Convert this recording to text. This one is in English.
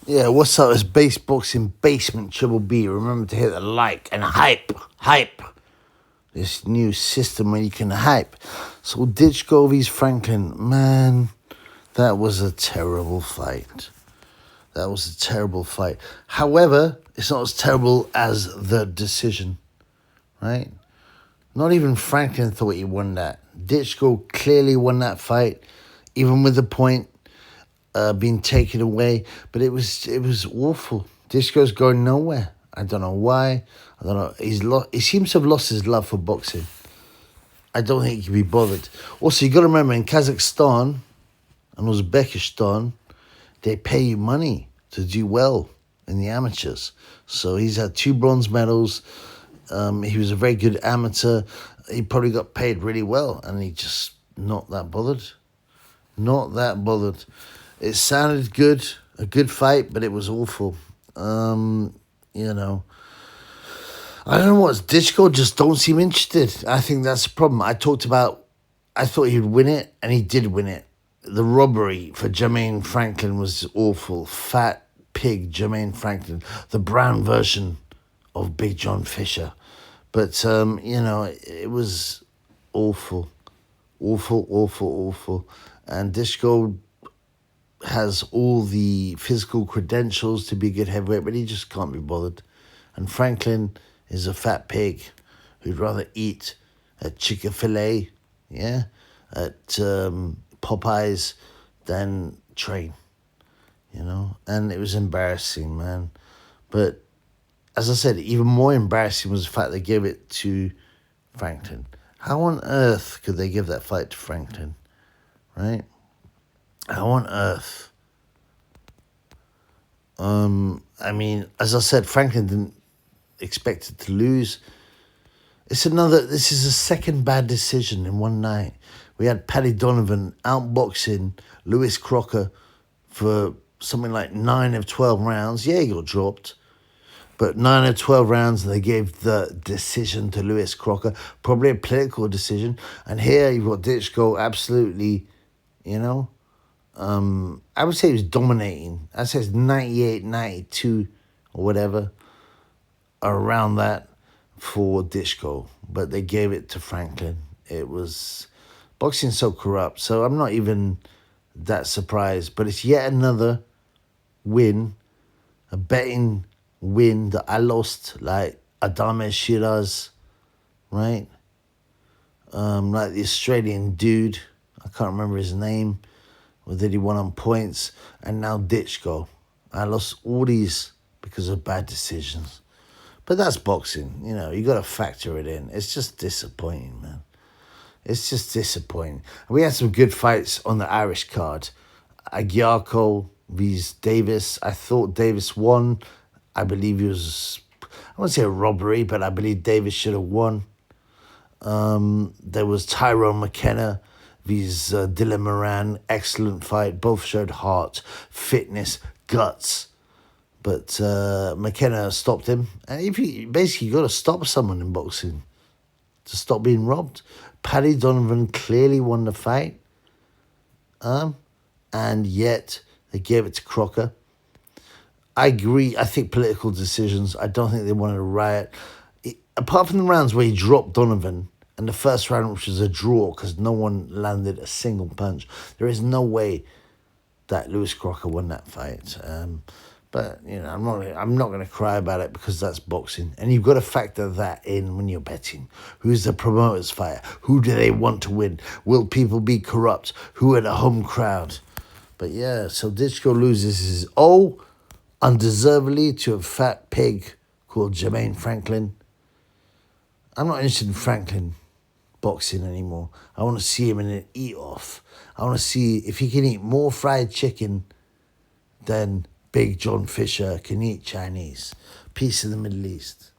Yeah, what's up? It's Base Boxing Basement Triple B. Remember to hit the like and hype. This new system where you can hype. So Dychko vs Franklin, man, that was a terrible fight. However, it's not as terrible as the decision, right? Not even Franklin thought he won that. Dychko clearly won that fight, even with the point being taken away. But it was awful. Dychko's going nowhere. I don't know why. I don't know. He seems to have lost his love for boxing. I don't think he can be bothered. Also, you got to remember, in Kazakhstan and Uzbekistan, they pay you money to do well in the amateurs. So he's had 2 bronze medals. He was a very good amateur. He probably got paid really well, and he just not that bothered. Not that bothered. It sounded good, a good fight, but it was awful. You know, I don't know what's Dychko just don't seem interested. I think that's the problem. I thought he'd win it, and he did win it. The robbery for Jermaine Franklin was awful. Fat pig Jermaine Franklin, the brown version of Big John Fisher. But, you know, it was awful. And Dychko has all the physical credentials to be a good heavyweight, but he just can't be bothered. And Franklin is a fat pig who'd rather eat at Chick-fil-A, yeah, at Popeyes than train, you know. And it was embarrassing, man. But as I said, even more embarrassing was the fact they gave it to Franklin. How on earth could they give that fight to Franklin, right? How on earth? I mean, as I said, Franklin didn't expect it to lose. This is a second bad decision in one night. We had Paddy Donovan outboxing Lewis Crocker for something like 9 of 12 rounds. Yeah, he got dropped. But 9 of 12 rounds, they gave the decision to Lewis Crocker. Probably a political decision. And here you've got Dychko absolutely, you know, I would say he was dominating. I'd say it's 98, 92 or whatever, around that for Dychko. But they gave it to Franklin. It was, boxing's so corrupt, so I'm not even that surprised. But it's yet another win, a betting win that I lost, like Adame Shiraz, right? Like the Australian dude, I can't remember his name, or that he won on points, and now Dychko. I lost all these because of bad decisions. But that's boxing, you know, you got to factor it in. It's just disappointing, man. It's just disappointing. We had some good fights on the Irish card. Aguiarco vs Davis. I thought Davis won. I believe he was, I won't say a robbery, but I believe Davis should have won. There was Tyrone McKenna vs Dylan Moran. Excellent fight. Both showed heart, fitness, guts. But McKenna stopped him. And if you basically got to stop someone in boxing to stop being robbed. Paddy Donovan clearly won the fight. And yet they gave it to Crocker. I agree. I think political decisions. I don't think they wanted a riot. Apart from the rounds where he dropped Donovan, and the first round, which was a draw because no one landed a single punch, there is no way that Lewis Crocker won that fight. But you know, I'm not going to cry about it because that's boxing, and you've got to factor that in when you're betting. Who's the promoter's fighter? Who do they want to win? Will people be corrupt? Who are the home crowd? But yeah, so Dychko loses his undeservedly to a fat pig called Jermaine Franklin. I'm not interested in Franklin boxing anymore. I want to see him in an eat-off. I want to see if he can eat more fried chicken than Big John Fisher can eat Chinese. Peace in the Middle East.